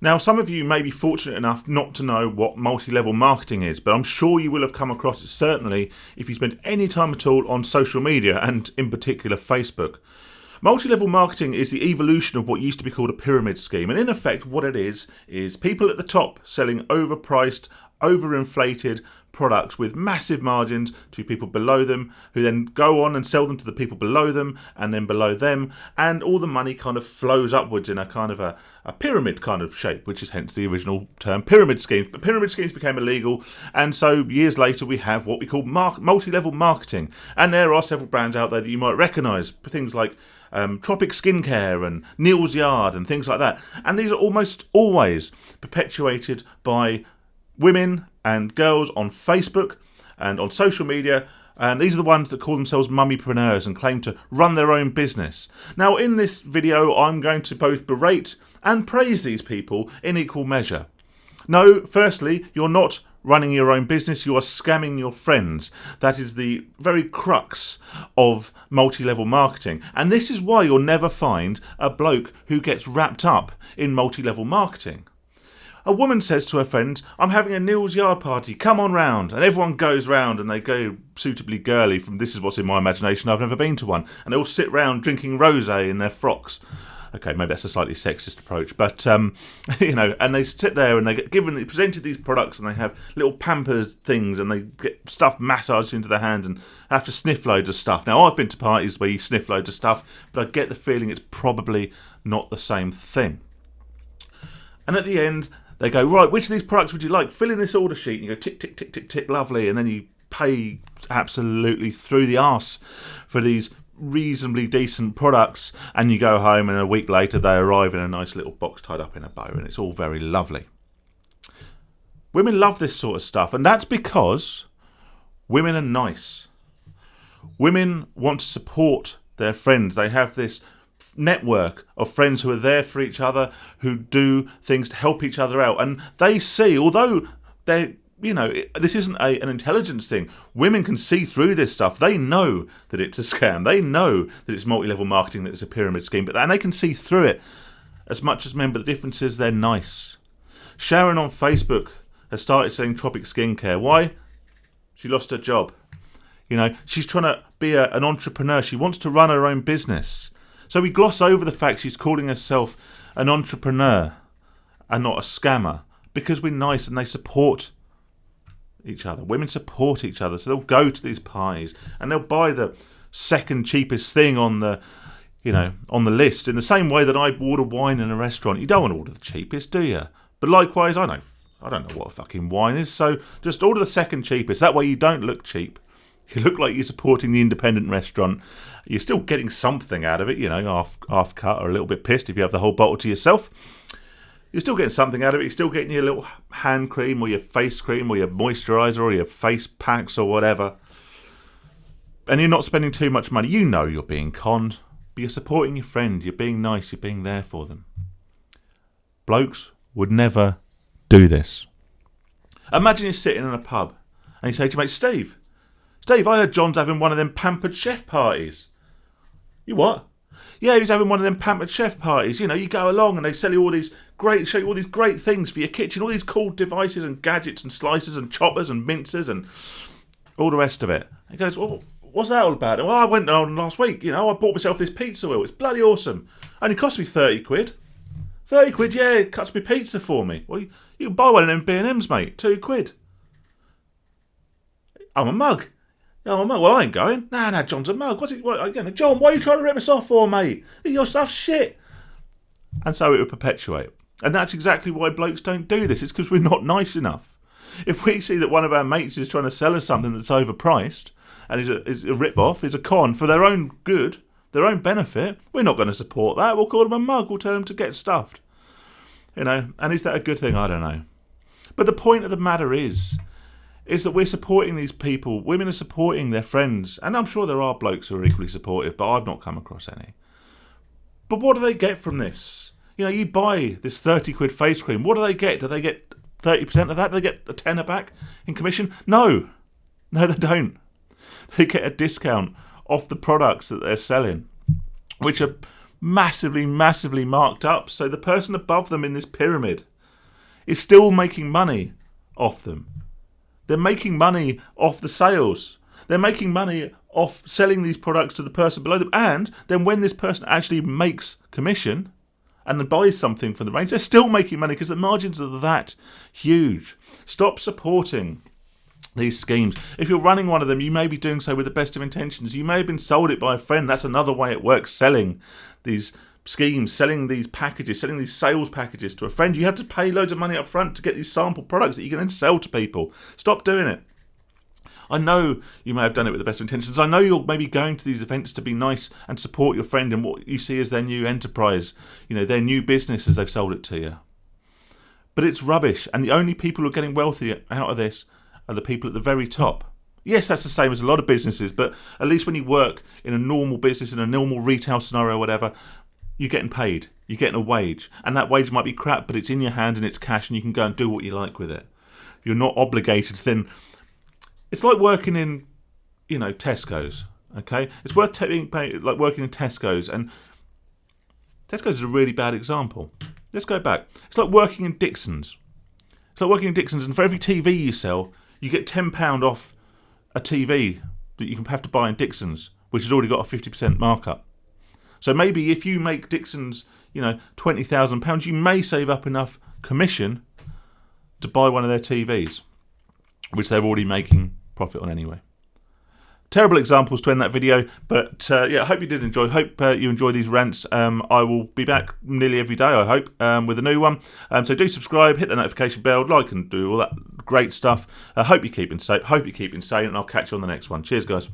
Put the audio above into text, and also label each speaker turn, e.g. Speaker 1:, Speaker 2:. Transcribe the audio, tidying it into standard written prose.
Speaker 1: Now, some of you may be fortunate enough not to know what multi-level marketing is, but I'm sure you will have come across it, certainly if you spend any time at all on social media, and in particular Facebook. Multi-level marketing is the evolution of what used to be called a pyramid scheme, and in effect what it is people at the top selling overpriced, overinflated products with massive margins to people below them, who then go on and sell them to the people below them and then below them, and all the money kind of flows upwards in a kind of a pyramid kind of shape, which is hence the original term pyramid schemes. But pyramid schemes became illegal, and so years later we have what we call multi-level marketing, and there are several brands out there that you might recognise, things like Tropic Skincare and Neil's Yard and things like that, and these are almost always perpetuated by women and girls on Facebook and on social media, and these are the ones that call themselves mummypreneurs and claim to run their own business. Now, in this video, I'm going to both berate and praise these people in equal measure. No, firstly, you're not running your own business, you are scamming your friends. That is the very crux of multi-level marketing. And this is why you'll never find a bloke who gets wrapped up in multi-level marketing. A woman says to her friends, I'm having a Neil's Yard party, come on round. And everyone goes round and they go suitably girly from this is what's in my imagination, I've never been to one. And they all sit round drinking rosé in their frocks. Okay, maybe that's a slightly sexist approach, but, and they sit there and they get presented these products and they have little Pampers things and they get stuff massaged into their hands and have to sniff loads of stuff. Now, I've been to parties where you sniff loads of stuff, but I get the feeling it's probably not the same thing. And at the end, they go, right, which of these products would you like? Fill in this order sheet. And you go, tick, tick, tick, tick, tick, lovely. And then you pay absolutely through the arse for these reasonably decent products. And you go home and a week later they arrive in a nice little box tied up in a bow. And it's all very lovely. Women love this sort of stuff. And that's because women are nice. Women want to support their friends. They have this network of friends who are there for each other, who do things to help each other out, and they see, although they're, this isn't an intelligence thing, women can see through this stuff. They know that it's a scam, they know that it's multi-level marketing, that it's a pyramid scheme, and they can see through it as much as men, but the difference is they're nice. Sharon on Facebook has started selling Tropic Skincare. Why? She lost her job. She's trying to be an entrepreneur. She wants to run her own business. So we gloss over the fact she's calling herself an entrepreneur and not a scammer because we're nice and they support each other. Women support each other, so they'll go to these parties and they'll buy the second cheapest thing on the list. In the same way that I order wine in a restaurant, you don't want to order the cheapest, do you? But likewise, I don't know what a fucking wine is, so just order the second cheapest. That way you don't look cheap. You look like you're supporting the independent restaurant. You're still getting something out of it, half cut or a little bit pissed if you have the whole bottle to yourself. You're still getting something out of it. You're still getting your little hand cream or your face cream or your moisturiser or your face packs or whatever. And you're not spending too much money. You know you're being conned, but you're supporting your friend. You're being nice. You're being there for them. Blokes would never do this. Imagine you're sitting in a pub and you say to your mate, Steve, I heard John's having one of them pampered chef parties. You what? Yeah, he's having one of them pampered chef parties. You go along and they sell you show you all these great things for your kitchen, all these cool devices and gadgets and slicers and choppers and mincers and all the rest of it. He goes, well, what's that all about? Well, I went on last week, I bought myself this pizza wheel. It's bloody awesome. Only cost me 30 quid. 30 quid, yeah, it cuts me pizza for me. Well, you can buy one of them B&Ms, mate. 2 quid. I'm a mug. Oh, well, I ain't going. Nah, John's a mug. John, why are you trying to rip us off for, mate? Your stuff's shit. And so it would perpetuate. And that's exactly why blokes don't do this. It's because we're not nice enough. If we see that one of our mates is trying to sell us something that's overpriced and is a rip-off, is a con for their own good, their own benefit, we're not going to support that. We'll call them a mug. We'll tell them to get stuffed. And is that a good thing? I don't know. But the point of the matter is that we're supporting these people. Women are supporting their friends. And I'm sure there are blokes who are equally supportive, but I've not come across any. But what do they get from this? You buy this 30 quid face cream. What do they get? Do they get 30% of that? Do they get a tenner back in commission? No, they don't. They get a discount off the products that they're selling, which are massively, massively marked up. So the person above them in this pyramid is still making money off them. They're making money off the sales. They're making money off selling these products to the person below them. And then when this person actually makes commission and then buys something from the range, they're still making money because the margins are that huge. Stop supporting these schemes. If you're running one of them, you may be doing so with the best of intentions. You may have been sold it by a friend. That's another way it works, selling these schemes, selling these packages, selling these sales packages to a friend. You have to pay loads of money up front to get these sample products that you can then sell to people. Stop doing it. I know you may have done it with the best of intentions. I know you're maybe going to these events to be nice and support your friend in what you see as their new enterprise, their new business as they've sold it to you. But it's rubbish, and the only people who are getting wealthy out of this are the people at the very top. Yes, that's the same as a lot of businesses, but at least when you work in a normal business, in a normal retail scenario or whatever, you're getting paid. You're getting a wage. And that wage might be crap, but it's in your hand and it's cash and you can go and do what you like with it. You're not obligated to then... It's like working in, Tesco's, okay? It's worth being paid, like working in Tesco's, and Tesco's is a really bad example. Let's go back. It's like working in Dixon's. It's like working in Dixon's, and for every TV you sell, you get £10 off a TV that you can have to buy in Dixon's, which has already got a 50% markup. So maybe if you make Dixon's, £20,000, you may save up enough commission to buy one of their TVs, which they're already making profit on anyway. Terrible examples to end that video, but I hope you did enjoy. Hope you enjoy these rants. I will be back nearly every day, I hope, with a new one. So do subscribe, hit the notification bell, like and do all that great stuff. I hope you're keeping safe, hope you're keeping sane, and I'll catch you on the next one. Cheers, guys.